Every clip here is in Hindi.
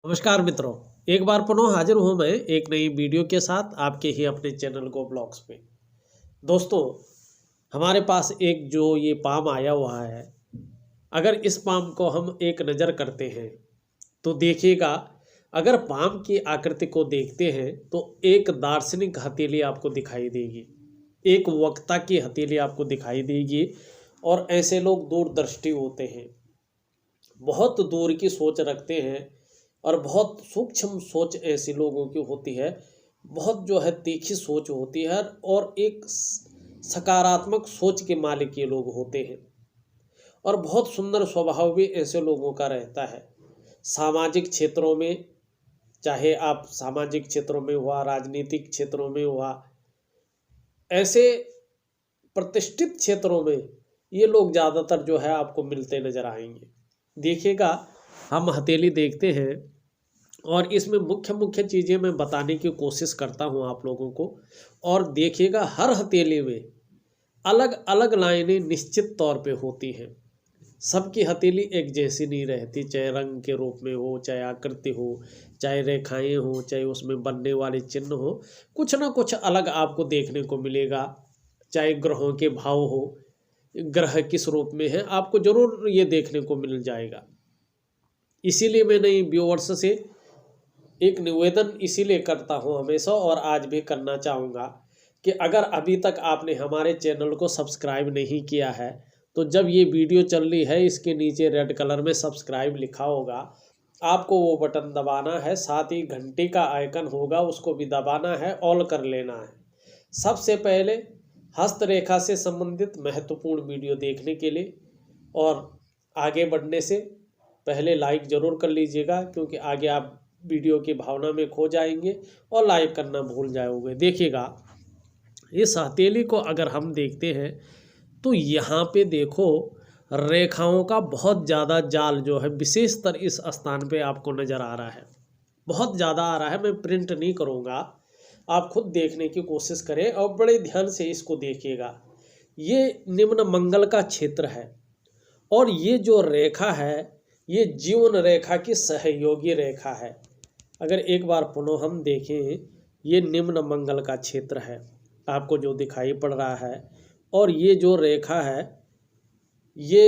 नमस्कार मित्रों। एक बार पुनः हाजिर हूं मैं एक नई वीडियो के साथ आपके ही अपने चैनल गो ब्लॉग्स पे। दोस्तों, हमारे पास एक जो ये पाम आया हुआ है, अगर इस पाम को हम एक नज़र करते हैं तो देखिएगा, अगर पाम की आकृति को देखते हैं तो एक दार्शनिक हथेली आपको दिखाई देगी, एक वक्ता की हथेली आपको दिखाई देगी। और ऐसे लोग दूरदृष्टि होते हैं, बहुत दूर की सोच रखते हैं और बहुत सूक्ष्म सोच ऐसे लोगों की होती है। बहुत जो है तीखी सोच होती है और एक सकारात्मक सोच के मालिक ये लोग होते हैं। और बहुत सुंदर स्वभाव भी ऐसे लोगों का रहता है। सामाजिक क्षेत्रों में, चाहे आप सामाजिक क्षेत्रों में हुआ, राजनीतिक क्षेत्रों में हुआ, ऐसे प्रतिष्ठित क्षेत्रों में ये लोग ज़्यादातर जो है आपको मिलते नज़र आएंगे। देखिएगा, हम हथेली देखते हैं और इसमें मुख्य मुख्य चीज़ें मैं बताने की कोशिश करता हूं आप लोगों को। और देखिएगा, हर हथेली में अलग अलग लाइनें निश्चित तौर पे होती हैं। सबकी हथेली एक जैसी नहीं रहती, चाहे रंग के रूप में हो, चाहे आकृति हो, चाहे रेखाएं हो, चाहे उसमें बनने वाले चिन्ह हो, कुछ ना कुछ अलग आपको देखने को मिलेगा। चाहे ग्रहों के भाव हो, ग्रह किस रूप में है, आपको जरूर ये देखने को मिल जाएगा। इसीलिए मैंने व्यूअर्स से एक निवेदन इसीलिए करता हूं हमेशा, और आज भी करना चाहूँगा कि अगर अभी तक आपने हमारे चैनल को सब्सक्राइब नहीं किया है तो जब ये वीडियो चल रही है, इसके नीचे रेड कलर में सब्सक्राइब लिखा होगा, आपको वो बटन दबाना है। साथ ही घंटी का आइकन होगा, उसको भी दबाना है, ऑल कर लेना है। सबसे पहले हस्तरेखा से संबंधित महत्वपूर्ण वीडियो देखने के लिए और आगे बढ़ने से पहले लाइक ज़रूर कर लीजिएगा, क्योंकि आगे आप वीडियो की भावना में खो जाएंगे और लाइक करना भूल जाओगे। देखिएगा, इस हथेली को अगर हम देखते हैं तो यहाँ पे देखो, रेखाओं का बहुत ज़्यादा जाल जो है विशेषतर इस स्थान पे आपको नज़र आ रहा है, बहुत ज़्यादा आ रहा है। मैं प्रिंट नहीं करूँगा, आप खुद देखने की कोशिश करें और बड़े ध्यान से इसको देखिएगा। ये निम्न मंगल का क्षेत्र है और ये जो रेखा है, ये जीवन रेखा की सहयोगी रेखा है। अगर एक बार पुनः हम देखें, ये निम्न मंगल का क्षेत्र है आपको जो दिखाई पड़ रहा है, और ये जो रेखा है ये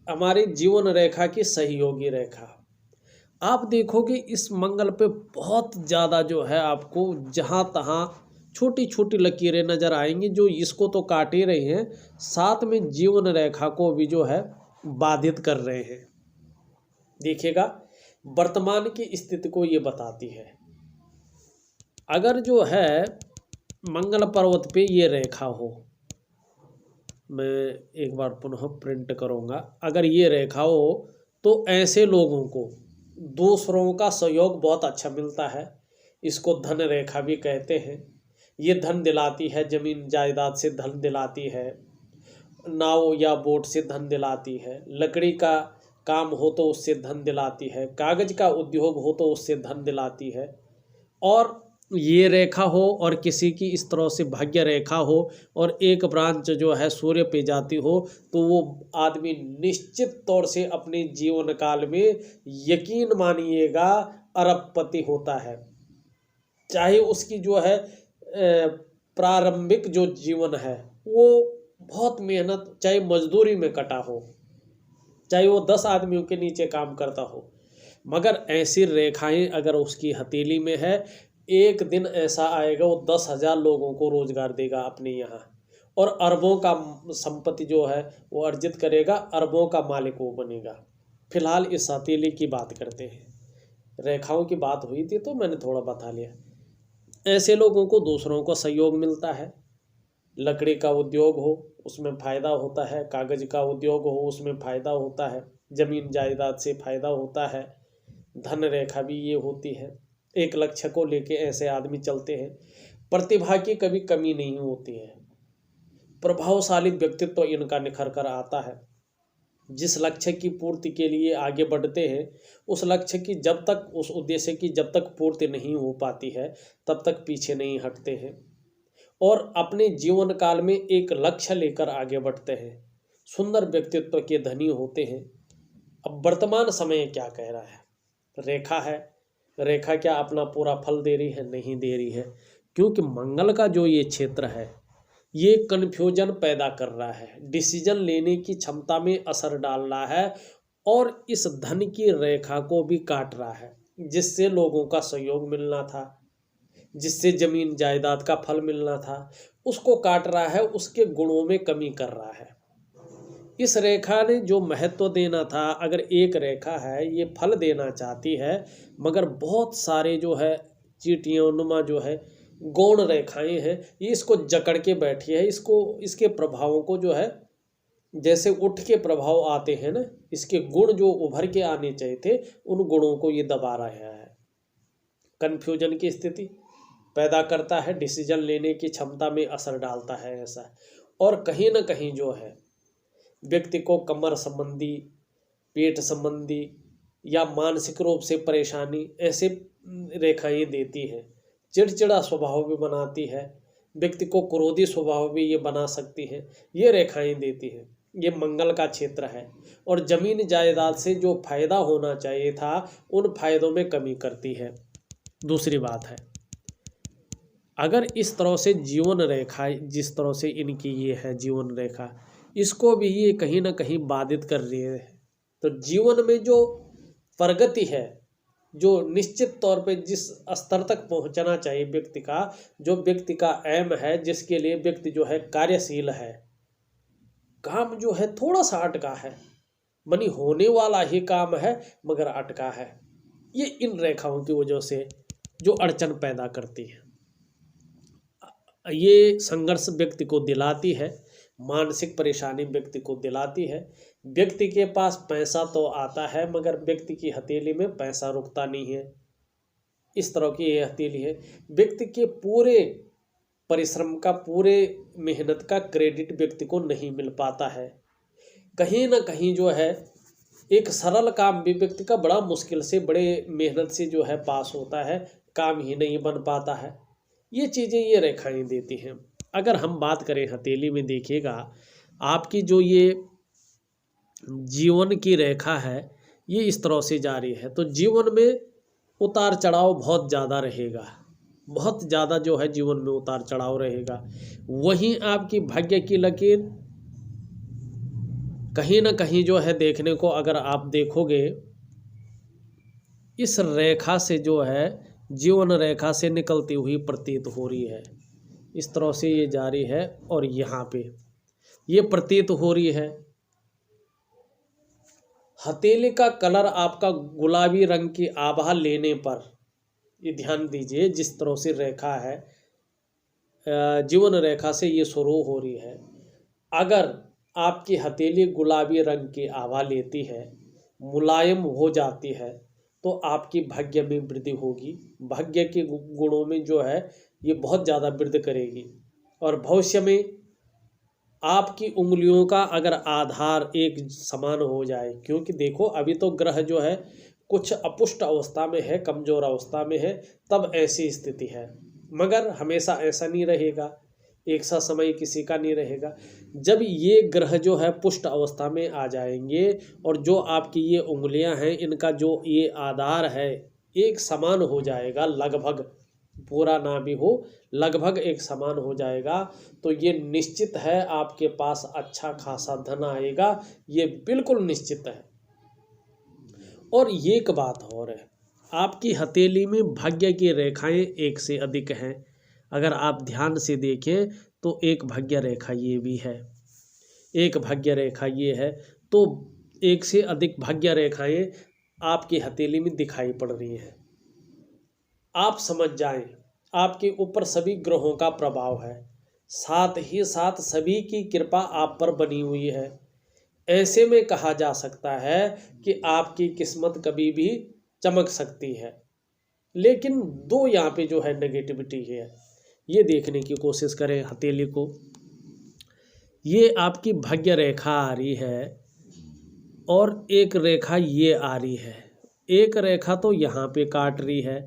हमारी जीवन रेखा की सहयोगी रेखा। आप देखोगे इस मंगल पे बहुत ज़्यादा जो है आपको जहाँ तहाँ छोटी छोटी लकीरें नज़र आएंगी, जो इसको तो काट ही रही हैं, साथ में जीवन रेखा को भी जो है बाधित कर रहे हैं। देखिएगा, वर्तमान की स्थिति को ये बताती है। अगर जो है मंगल पर्वत पे ये रेखा हो, मैं एक बार पुनः प्रिंट करूँगा, अगर ये रेखा हो तो ऐसे लोगों को दूसरों का सहयोग बहुत अच्छा मिलता है। इसको धन रेखा भी कहते हैं। ये धन दिलाती है, ज़मीन जायदाद से धन दिलाती है, नाव या बोट से धन दिलाती है, लकड़ी का काम हो तो उससे धन दिलाती है, कागज का उद्योग हो तो उससे धन दिलाती है। और ये रेखा हो और किसी की इस तरह से भाग्य रेखा हो और एक ब्रांच जो है सूर्य पे जाती हो, तो वो आदमी निश्चित तौर से अपने जीवन काल में यकीन मानिएगा अरबपति होता है। चाहे उसकी जो है प्रारंभिक जो जीवन है वो बहुत मेहनत, चाहे मजदूरी में कटा हो, चाहे वो 10 आदमियों के नीचे काम करता हो, मगर ऐसी रेखाएं अगर उसकी हथेली में है, एक दिन ऐसा आएगा वो 10,000 लोगों को रोजगार देगा अपने यहाँ, और अरबों का संपत्ति जो है वो अर्जित करेगा, अरबों का मालिक वो बनेगा। फिलहाल इस हथेली की बात करते हैं। रेखाओं की बात हुई थी तो मैंने थोड़ा बता लिया। ऐसे लोगों को दूसरों को सहयोग मिलता है। लकड़ी का उद्योग हो उसमें फ़ायदा होता है, कागज का उद्योग हो उसमें फ़ायदा होता है, ज़मीन जायदाद से फ़ायदा होता है, धन रेखा भी ये होती है। एक लक्ष्य को लेके ऐसे आदमी चलते हैं। प्रतिभा की कभी कमी नहीं होती है, प्रभावशाली व्यक्तित्व इनका निखर कर आता है। जिस लक्ष्य की पूर्ति के लिए आगे बढ़ते हैं, उस लक्ष्य की जब तक, उस उद्देश्य की जब तक पूर्ति नहीं हो पाती है तब तक पीछे नहीं हटते हैं और अपने जीवन काल में एक लक्ष्य लेकर आगे बढ़ते हैं। सुंदर व्यक्तित्व के धनी होते हैं। अब वर्तमान समय क्या कह रहा है? रेखा है, रेखा क्या अपना पूरा फल दे रही है? नहीं दे रही है, क्योंकि मंगल का जो ये क्षेत्र है ये कन्फ्यूजन पैदा कर रहा है, डिसीजन लेने की क्षमता में असर डाल रहा है और इस धन की रेखा को भी काट रहा है, जिससे लोगों का सहयोग मिलना था, जिससे जमीन जायदाद का फल मिलना था, उसको काट रहा है, उसके गुणों में कमी कर रहा है। इस रेखा ने जो महत्व देना था, अगर एक रेखा है ये फल देना चाहती है, मगर बहुत सारे जो है चींटियों नुमा जो है गौण रेखाएं हैं, ये इसको जकड़ के बैठी है, इसको इसके प्रभावों को जो है जैसे उठ के प्रभाव आते हैं ना, इसके गुण जो उभर के आने चाहिए थे उन गुणों को ये दबा रहा है। कन्फ्यूजन की स्थिति पैदा करता है, डिसीजन लेने की क्षमता में असर डालता है ऐसा। और कहीं ना कहीं जो है व्यक्ति को कमर संबंधी, पेट संबंधी या मानसिक रूप से परेशानी ऐसे रेखाएं देती है। चिड़चिड़ा स्वभाव भी बनाती है, व्यक्ति को क्रोधी स्वभाव भी ये बना सकती है, ये रेखाएं देती है। ये मंगल का क्षेत्र है और जमीन जायदाद से जो फायदा होना चाहिए था उन फायदों में कमी करती है। दूसरी बात है, अगर इस तरह से जीवन रेखा, जिस तरह से इनकी ये है जीवन रेखा, इसको भी ये कहीं ना कहीं बाधित कर रही है, तो जीवन में जो प्रगति है, जो निश्चित तौर पे जिस स्तर तक पहुंचना चाहिए व्यक्ति का, जो व्यक्ति का एम है, जिसके लिए व्यक्ति जो है कार्यशील है, काम जो है थोड़ा सा अटका है, मनी होने वाला ही काम है मगर अटका है, ये इन रेखाओं की वजह से जो अड़चन पैदा करती है। ये संघर्ष व्यक्ति को दिलाती है, मानसिक परेशानी व्यक्ति को दिलाती है। व्यक्ति के पास पैसा तो आता है मगर व्यक्ति की हथेली में पैसा रुकता नहीं है, इस तरह की ये हथेली है। व्यक्ति के पूरे परिश्रम का, पूरे मेहनत का क्रेडिट व्यक्ति को नहीं मिल पाता है। कहीं ना कहीं जो है एक सरल काम भी व्यक्ति का बड़ा मुश्किल से, बड़े मेहनत से जो है पास होता है, काम ही नहीं बन पाता है। ये चीज़ें ये रेखाएं देती हैं। अगर हम बात करें हथेली में, देखिएगा आपकी जो ये जीवन की रेखा है ये इस तरह से जारी है, तो जीवन में उतार चढ़ाव बहुत ज़्यादा रहेगा, बहुत ज़्यादा जो है जीवन में उतार चढ़ाव रहेगा। वहीं आपकी भाग्य की लकीर कहीं ना कहीं जो है देखने को, अगर आप देखोगे इस रेखा से जो है जीवन रेखा से निकलती हुई प्रतीत हो रही है। इस तरह से ये जारी है और यहाँ पे ये प्रतीत हो रही है। हथेली का कलर आपका गुलाबी रंग की आभा लेने पर, ये ध्यान दीजिए, जिस तरह से रेखा है जीवन रेखा से ये शुरू हो रही है, अगर आपकी हथेली गुलाबी रंग की आभा लेती है, मुलायम हो जाती है, तो आपकी भाग्य में वृद्धि होगी। भाग्य के गुणों में जो है ये बहुत ज़्यादा वृद्धि करेगी और भविष्य में आपकी उंगलियों का अगर आधार एक समान हो जाए, क्योंकि देखो अभी तो ग्रह जो है कुछ अपुष्ट अवस्था में है, कमजोर अवस्था में है, तब ऐसी स्थिति है, मगर हमेशा ऐसा नहीं रहेगा, एक सा समय किसी का नहीं रहेगा। जब ये ग्रह जो है पुष्ट अवस्था में आ जाएंगे और जो आपकी ये उंगलियां हैं इनका जो ये आधार है एक समान हो जाएगा, लगभग, पूरा ना भी हो, लगभग एक समान हो जाएगा, तो ये निश्चित है आपके पास अच्छा खासा धन आएगा, ये बिल्कुल निश्चित है। और एक बात और है, आपकी हथेली में भाग्य की रेखाएं एक से अधिक हैं। अगर आप ध्यान से देखें तो एक भाग्य रेखा ये भी है, एक भाग्य रेखा ये है, तो एक से अधिक भाग्य रेखाएं आपकी हथेली में दिखाई पड़ रही हैं। आप समझ जाएं, आपके ऊपर सभी ग्रहों का प्रभाव है, साथ ही साथ सभी की कृपा आप पर बनी हुई है। ऐसे में कहा जा सकता है कि आपकी किस्मत कभी भी चमक सकती है। लेकिन दो यहाँ पे जो है नेगेटिविटी है, ये देखने की कोशिश करें हथेली को। ये आपकी भाग्य रेखा आ रही है और एक रेखा ये आ रही है, एक रेखा तो यहाँ पे काट रही है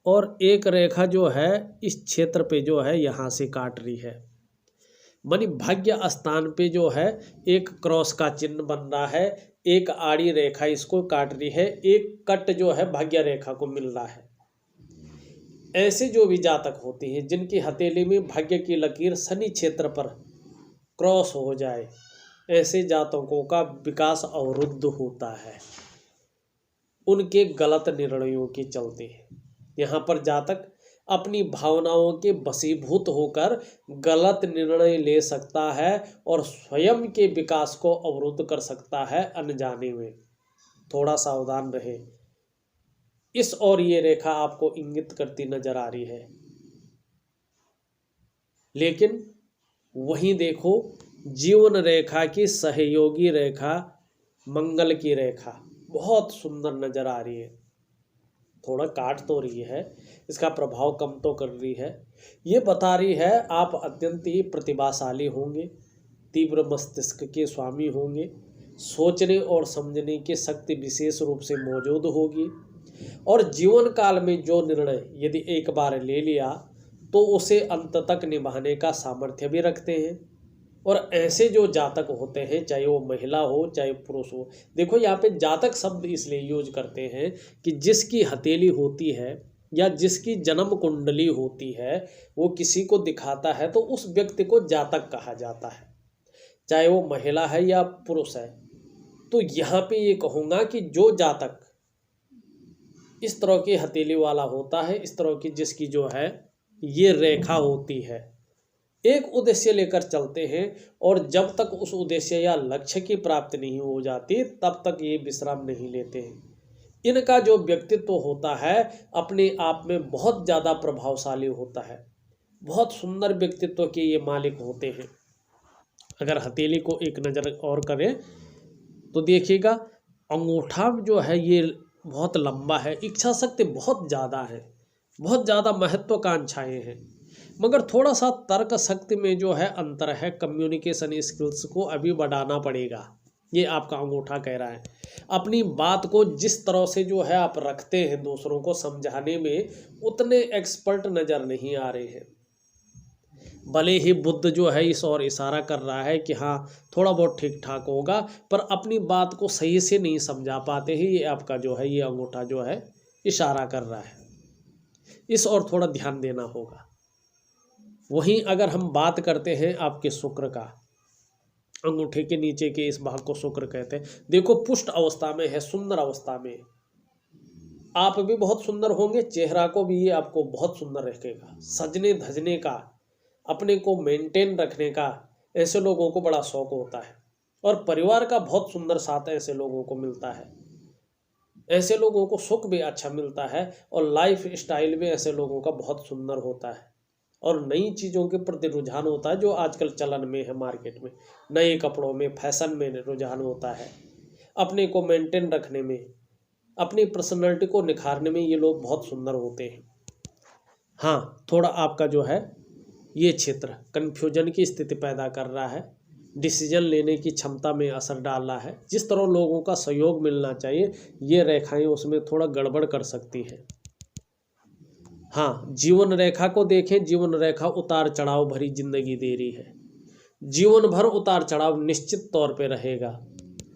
और एक रेखा जो है इस क्षेत्र पे जो है यहाँ से काट रही है। मानी भाग्य स्थान पे जो है एक क्रॉस का चिन्ह बन रहा है, एक आड़ी रेखा इसको काट रही है, एक कट जो है भाग्य रेखा को मिल रहा है। ऐसे जो भी जातक होते हैं जिनकी हथेली में भाग्य की लकीर शनि क्षेत्र पर क्रॉस हो जाए, ऐसे जातकों का विकास अवरुद्ध होता है उनके गलत निर्णयों के चलते। यहाँ पर जातक अपनी भावनाओं के वशीभूत होकर गलत निर्णय ले सकता है और स्वयं के विकास को अवरुद्ध कर सकता है अनजाने में। थोड़ा सावधान रहे। इस और ये रेखा आपको इंगित करती नजर आ रही है। लेकिन वहीं देखो, जीवन रेखा की सहयोगी रेखा मंगल की रेखा बहुत सुंदर नजर आ रही है। थोड़ा काट तो रही है, इसका प्रभाव कम तो कर रही है। ये बता रही है आप अत्यंत ही प्रतिभाशाली होंगे, तीव्र मस्तिष्क के स्वामी होंगे, सोचने और समझने की शक्ति विशेष रूप से मौजूद होगी और जीवन काल में जो निर्णय यदि एक बार ले लिया तो उसे अंत तक निभाने का सामर्थ्य भी रखते हैं। और ऐसे जो जातक होते हैं, चाहे वो महिला हो चाहे पुरुष हो, देखो यहाँ पे जातक शब्द इसलिए यूज करते हैं कि जिसकी हथेली होती है या जिसकी जन्म कुंडली होती है वो किसी को दिखाता है तो उस व्यक्ति को जातक कहा जाता है, चाहे वो महिला है या पुरुष है। तो यहाँ पे ये कहूँगा कि जो जातक इस तरह की हथेली वाला होता है, इस तरह की जिसकी जो है ये रेखा होती है, एक उद्देश्य लेकर चलते हैं और जब तक उस उद्देश्य या लक्ष्य की प्राप्ति नहीं हो जाती तब तक ये विश्राम नहीं लेते हैं। इनका जो व्यक्तित्व होता है अपने आप में बहुत ज़्यादा प्रभावशाली होता है, बहुत सुंदर व्यक्तित्व के ये मालिक होते हैं। अगर हथेली को एक नज़र और करें तो देखिएगा, अंगूठा जो है ये बहुत लंबा है, इच्छा शक्ति बहुत ज़्यादा है, बहुत ज़्यादा महत्वाकांक्षाएं हैं, मगर थोड़ा सा तर्क शक्ति में जो है अंतर है। कम्युनिकेशन स्किल्स को अभी बढ़ाना पड़ेगा, ये आपका अंगूठा कह रहा है। अपनी बात को जिस तरह से जो है आप रखते हैं दूसरों को समझाने में, उतने एक्सपर्ट नज़र नहीं आ रहे हैं। भले ही बुद्ध जो है इस और इशारा कर रहा है कि हाँ थोड़ा बहुत ठीक ठाक होगा, पर अपनी बात को सही से नहीं समझा पाते हैं। ये आपका जो है ये अंगूठा जो है इशारा कर रहा है, इस और थोड़ा ध्यान देना होगा। वहीं अगर हम बात करते हैं आपके शुक्र का, अंगूठे के नीचे के इस भाग को शुक्र कहते हैं। देखो पुष्ट अवस्था में है, सुंदर अवस्था में, आप भी बहुत सुंदर होंगे, चेहरा को भी ये आपको बहुत सुंदर रखेगा। सजने धजने का, अपने को मेंटेन रखने का ऐसे लोगों को बड़ा शौक होता है और परिवार का बहुत सुंदर साथ ऐसे लोगों को मिलता है। ऐसे लोगों को सुख भी अच्छा मिलता है और लाइफ स्टाइल भी ऐसे लोगों का बहुत सुंदर होता है और नई चीज़ों के प्रति रुझान होता है जो आजकल चलन में है। मार्केट में नए कपड़ों में, फैशन में रुझान होता है। अपने को मेंटेन रखने में, अपनी पर्सनैलिटी को निखारने में ये लोग बहुत सुंदर होते हैं। हाँ, थोड़ा आपका जो है ये क्षेत्र कन्फ्यूजन की स्थिति पैदा कर रहा है, डिसीजन लेने की क्षमता में असर डाल रहा है। जिस तरह लोगों का सहयोग मिलना चाहिए ये रेखाएं उसमें थोड़ा गड़बड़ कर सकती है। हाँ, जीवन रेखा को देखें, जीवन रेखा उतार चढ़ाव भरी जिंदगी दे रही है। जीवन भर उतार चढ़ाव निश्चित तौर पे रहेगा।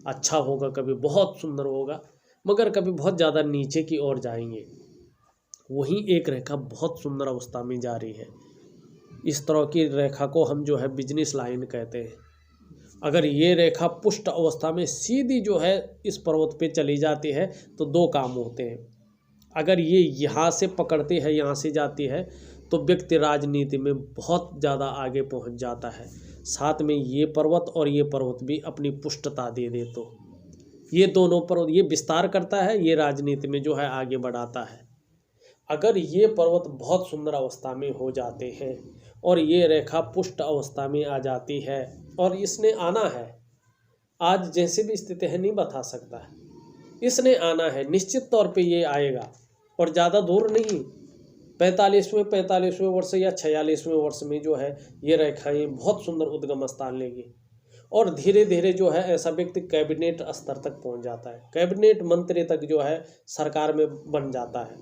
अच्छा होगा, कभी बहुत सुंदर होगा, मगर कभी बहुत ज़्यादा नीचे की ओर जाएंगे। वहीं एक रेखा बहुत सुंदर अवस्था में जा रही है। इस तरह की रेखा को हम जो है बिजनेस लाइन कहते हैं। अगर ये रेखा पुष्ट अवस्था में सीधी जो है इस पर्वत पे चली जाती है तो दो काम होते हैं। अगर ये यहाँ से पकड़ती है, यहाँ से जाती है, तो व्यक्ति राजनीति में बहुत ज़्यादा आगे पहुँच जाता है। साथ में ये पर्वत और ये पर्वत भी अपनी पुष्टता दे दे तो ये दोनों पर्वत ये विस्तार करता है, ये राजनीति में जो है आगे बढ़ाता है। अगर ये पर्वत बहुत सुंदर अवस्था में हो जाते हैं और ये रेखा पुष्ट अवस्था में आ जाती है और इसने आना है, आज जैसे भी स्थिति है नहीं बता सकता है, इसने आना है, निश्चित तौर पे ये आएगा और ज़्यादा दूर नहीं, 45वें वर्ष या 46वें वर्ष में जो है ये रेखाएं बहुत सुंदर उद्गम स्थान लेगी और धीरे धीरे जो है ऐसा व्यक्ति कैबिनेट स्तर तक पहुंच जाता है, कैबिनेट मंत्री तक जो है सरकार में बन जाता है,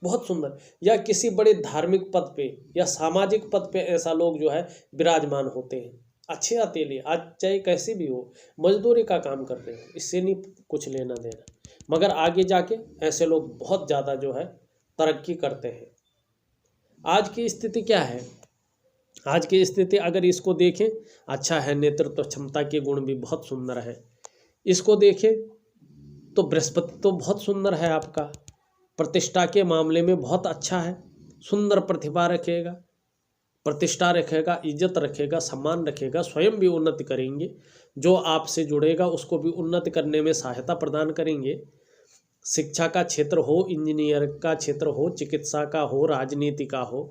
बहुत सुंदर। या किसी बड़े धार्मिक पद पे या सामाजिक पद पे ऐसा लोग जो है विराजमान होते हैं। अच्छे हथेली, आज चाहे कैसे भी हो, मजदूरी का काम कर रहे हो, इससे नहीं कुछ लेना देना, मगर आगे जाके ऐसे लोग बहुत ज़्यादा जो है तरक्की करते हैं। आज की स्थिति क्या है? आज की स्थिति अगर इसको देखें, अच्छा है, नेतृत्व क्षमता के गुण भी बहुत सुंदर है। इसको देखें तो बृहस्पति तो बहुत सुंदर है आपका, प्रतिष्ठा के मामले में बहुत अच्छा है, सुंदर प्रतिभा रखेगा, प्रतिष्ठा रखेगा, इज्जत रखेगा, सम्मान रखेगा, स्वयं भी उन्नति करेंगे, जो आपसे जुड़ेगा उसको भी उन्नति करने में सहायता प्रदान करेंगे। शिक्षा का क्षेत्र हो, इंजीनियर का क्षेत्र हो, चिकित्सा का हो, राजनीति का हो,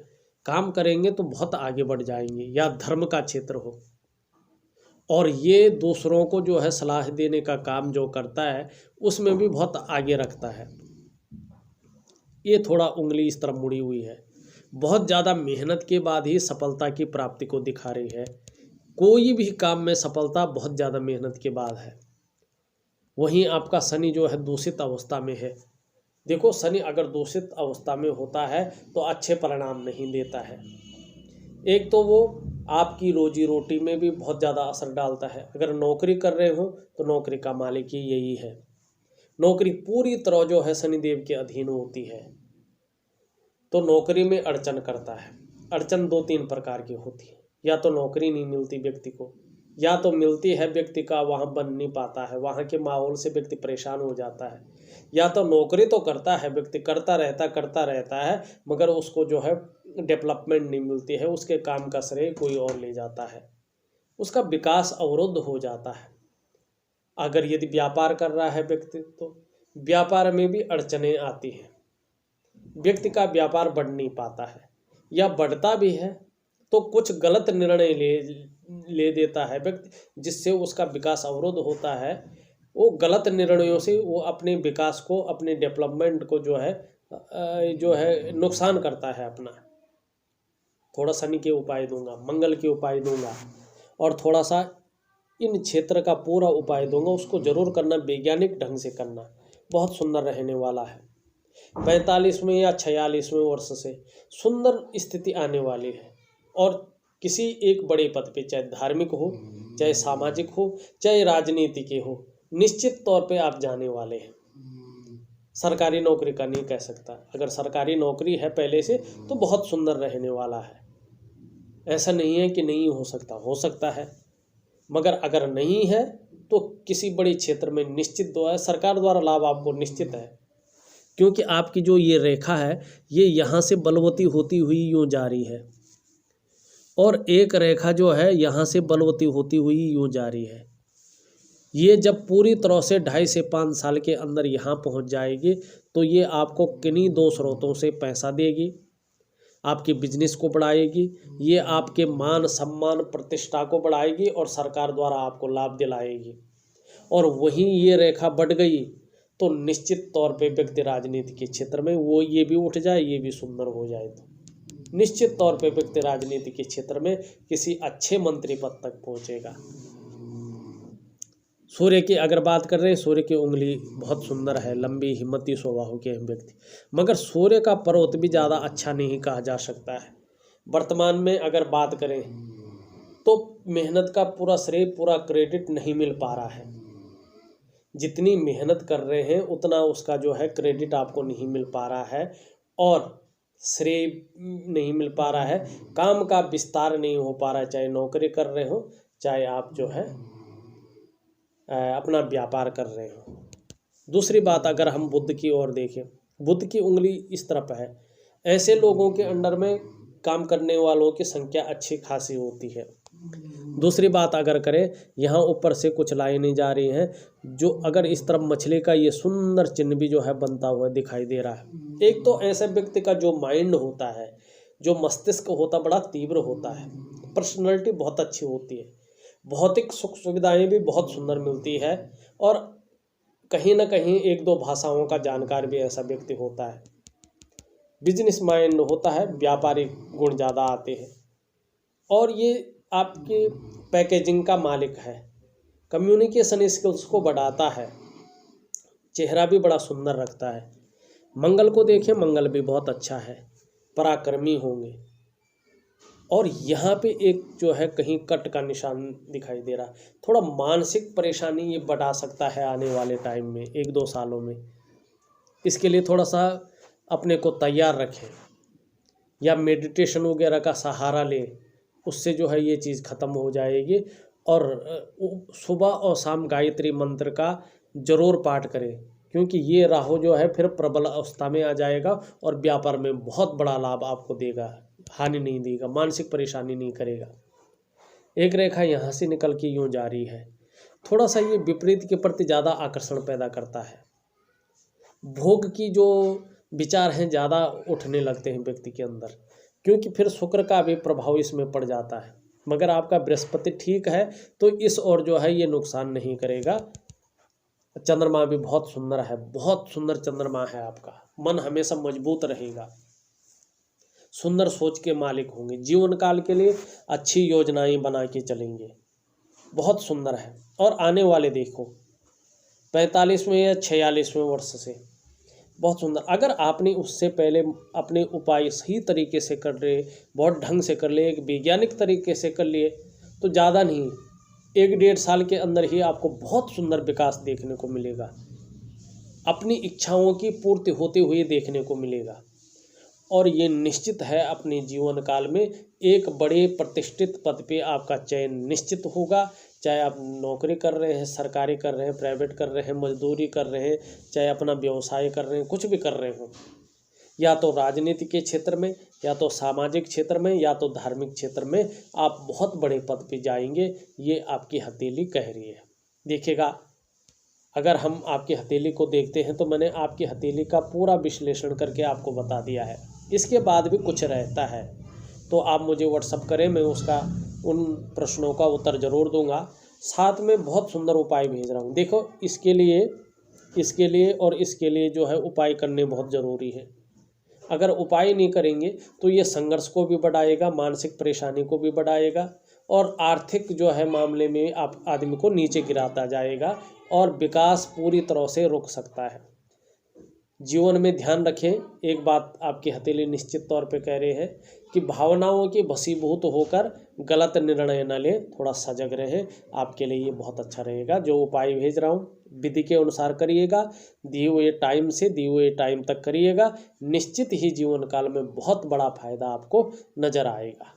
काम करेंगे तो बहुत आगे बढ़ जाएंगे, या धर्म का क्षेत्र हो। और ये दूसरों को जो है सलाह देने का काम जो करता है उसमें भी बहुत आगे रखता है। ये थोड़ा उंगली इस तरफ मुड़ी हुई है, बहुत ज़्यादा मेहनत के बाद ही सफलता की प्राप्ति को दिखा रही है। कोई भी काम में सफलता बहुत ज़्यादा मेहनत के बाद है। वहीं आपका शनि जो है दूषित अवस्था में है। देखो, शनि अगर दूषित अवस्था में होता है तो अच्छे परिणाम नहीं देता है। एक तो वो आपकी रोजी रोटी में भी बहुत ज़्यादा असर डालता है। अगर नौकरी कर रहे हो तो नौकरी का मालिक ही यही है। नौकरी पूरी तरह जो है शनिदेव के अधीन होती है, तो नौकरी में अड़चन करता है। अड़चन 2-3 प्रकार की होती है, या तो नौकरी नहीं मिलती व्यक्ति को, या तो मिलती है व्यक्ति का वहाँ बन नहीं पाता है, वहाँ के माहौल से व्यक्ति परेशान हो जाता है, या तो नौकरी तो करता है व्यक्ति, करता रहता है मगर उसको जो है डेवलपमेंट नहीं मिलती है, उसके काम का श्रेय कोई और ले जाता है, उसका विकास अवरुद्ध हो जाता है। अगर यदि व्यापार कर रहा है व्यक्ति तो व्यापार में भी अड़चनें आती हैं, व्यक्ति का व्यापार बढ़ नहीं पाता है, या बढ़ता भी है तो कुछ गलत निर्णय ले देता है व्यक्ति, जिससे उसका विकास अवरुद्ध होता है। वो गलत निर्णयों से वो अपने विकास को, अपने डेवलपमेंट को जो है नुकसान करता है अपना। थोड़ा शनि के उपाय दूंगा, मंगल के उपाय दूंगा, और थोड़ा सा इन क्षेत्र का पूरा उपाय दूंगा, उसको जरूर करना, वैज्ञानिक ढंग से करना, बहुत सुंदर रहने वाला है। 45वें या 46वें वर्ष से सुंदर स्थिति आने वाली है, और किसी एक बड़े पद पे, चाहे धार्मिक हो, चाहे सामाजिक हो, चाहे राजनीति के हो, निश्चित तौर पे आप जाने वाले हैं। सरकारी नौकरी का नहीं कह सकता, अगर सरकारी नौकरी है पहले से तो बहुत सुंदर रहने वाला है। ऐसा नहीं है कि नहीं हो सकता, हो सकता है, मगर अगर नहीं है तो किसी बड़े क्षेत्र में निश्चित सरकार द्वारा लाभ आपको निश्चित है, क्योंकि आपकी जो ये रेखा है ये यहाँ से बलवती होती हुई यूँ जा रही है, और एक रेखा जो है यहाँ से बलवती होती हुई यूँ जा रही है। ये जब पूरी तरह से 2.5 से 5 साल के अंदर यहाँ पहुँच जाएगी तो ये आपको किन्हीं 2 स्रोतों से पैसा देगी, आपके बिजनेस को बढ़ाएगी, ये आपके मान सम्मान प्रतिष्ठा को बढ़ाएगी, और सरकार द्वारा आपको लाभ दिलाएगी। और वहीं ये रेखा बढ़ गई तो निश्चित तौर पे व्यक्ति राजनीति के क्षेत्र में वो ये भी उठ जाए, ये भी सुंदर हो जाए, तो निश्चित तौर पे व्यक्ति राजनीति के क्षेत्र में किसी अच्छे मंत्री पद तक पहुंचेगा। सूर्य की अगर बात कर रहे हैं, सूर्य की उंगली बहुत सुंदर है, लंबी हिम्मती स्वभाव के व्यक्ति, मगर सूर्य का पर्वत भी ज़्यादा अच्छा नहीं कहा जा सकता है। वर्तमान में अगर बात करें तो मेहनत का पूरा श्रेय, पूरा क्रेडिट नहीं मिल पा रहा है। जितनी मेहनत कर रहे हैं उतना उसका जो है क्रेडिट आपको नहीं मिल पा रहा है, और श्रेय नहीं मिल पा रहा है, काम का विस्तार नहीं हो पा रहा है, चाहे नौकरी कर रहे हो, चाहे आप जो है अपना व्यापार कर रहे हो। दूसरी बात, अगर हम बुध की ओर देखें, बुध की उंगली इस तरफ है, ऐसे लोगों के अंडर में काम करने वालों की संख्या अच्छी खासी होती है। दूसरी बात अगर करें, यहाँ ऊपर से कुछ लाइनें जा रही हैं, जो अगर इस तरफ मछली का ये सुंदर चिन्ह भी जो है बनता हुआ दिखाई दे रहा है। एक तो ऐसे व्यक्ति का जो माइंड होता है, जो मस्तिष्क होता, बड़ा तीव्र होता है, पर्सनैलिटी बहुत अच्छी होती है, भौतिक सुख सुविधाएं भी बहुत सुंदर मिलती है, और कहीं ना कहीं 1-2 भाषाओं का जानकार भी ऐसा व्यक्ति होता है। बिजनेस माइंड होता है, व्यापारिक गुण ज़्यादा आते हैं, और ये आपके पैकेजिंग का मालिक है, कम्युनिकेशन स्किल्स को बढ़ाता है, चेहरा भी बड़ा सुंदर रखता है। मंगल को देखें, मंगल भी बहुत अच्छा है, पराक्रमी होंगे, और यहाँ पे एक जो है कहीं कट का निशान दिखाई दे रहा है। थोड़ा मानसिक परेशानी ये बढ़ा सकता है आने वाले टाइम में, 1-2 सालों में। इसके लिए थोड़ा सा अपने को तैयार रखें या मेडिटेशन वगैरह का सहारा लें, उससे जो है ये चीज़ ख़त्म हो जाएगी। और सुबह और शाम गायत्री मंत्र का ज़रूर पाठ करें, क्योंकि ये राहु जो है फिर प्रबल अवस्था में आ जाएगा और व्यापार में बहुत बड़ा लाभ आपको देगा, हानि नहीं देगा, मानसिक परेशानी नहीं करेगा। एक रेखा यहाँ से निकल के यूँ जा रही है। थोड़ा सा ये विपरीत के प्रति ज़्यादा आकर्षण पैदा करता है। भोग की जो विचार हैं ज़्यादा उठने लगते हैं व्यक्ति के अंदर, क्योंकि फिर शुक्र का भी प्रभाव इसमें पड़ जाता है। मगर आपका बृहस्पति ठीक है तो इस ओर जो है ये नुकसान नहीं करेगा। चंद्रमा भी बहुत सुंदर है, बहुत सुंदर चंद्रमा है आपका। मन हमेशा मजबूत रहेगा, सुंदर सोच के मालिक होंगे, जीवन काल के लिए अच्छी योजनाएं बना के चलेंगे, बहुत सुंदर है। और आने वाले देखो 45वें या 46वें वर्ष से बहुत सुंदर। अगर आपने उससे पहले अपने उपाय सही तरीके से कर रहे, बहुत ढंग से कर लिए, एक वैज्ञानिक तरीके से कर लिए, तो ज़्यादा नहीं 1-1.5 साल के अंदर ही आपको बहुत सुंदर विकास देखने को मिलेगा, अपनी इच्छाओं की पूर्ति होते हुए देखने को मिलेगा। और ये निश्चित है अपने जीवन काल में एक बड़े प्रतिष्ठित पद पे आपका चयन निश्चित होगा। चाहे आप नौकरी कर रहे हैं, सरकारी कर रहे हैं, प्राइवेट कर रहे हैं, मजदूरी कर रहे हैं, चाहे अपना व्यवसाय कर रहे हैं, कुछ भी कर रहे हो, या तो राजनीति के क्षेत्र में, या तो सामाजिक क्षेत्र में, या तो धार्मिक क्षेत्र में, आप बहुत बड़े पद पे जाएंगे, ये आपकी हथेली कह रही है। देखिएगा, अगर हम आपकी हथेली को देखते हैं तो मैंने आपकी हथेली का पूरा विश्लेषण करके आपको बता दिया है। इसके बाद भी कुछ रहता है तो आप मुझे व्हाट्सअप करें, मैं उसका उन प्रश्नों का उत्तर ज़रूर दूंगा। साथ में बहुत सुंदर उपाय भेज रहा हूँ। देखो, इसके लिए और इसके लिए जो है उपाय करने बहुत ज़रूरी है। अगर उपाय नहीं करेंगे तो ये संघर्ष को भी बढ़ाएगा, मानसिक परेशानी को भी बढ़ाएगा, और आर्थिक जो है मामले में आप आदमी को नीचे गिराता जाएगा और विकास पूरी तरह से रुक सकता है। जीवन में ध्यान रखें, एक बात आपकी हथेली निश्चित तौर पे कह रहे हैं कि भावनाओं के वशीभूत होकर गलत निर्णय न लें, थोड़ा सजग रहें, आपके लिए ये बहुत अच्छा रहेगा। जो उपाय भेज रहा हूँ विधि के अनुसार करिएगा, दिए हुए टाइम से दिए हुए टाइम तक करिएगा, निश्चित ही जीवन काल में बहुत बड़ा फायदा आपको नजर आएगा।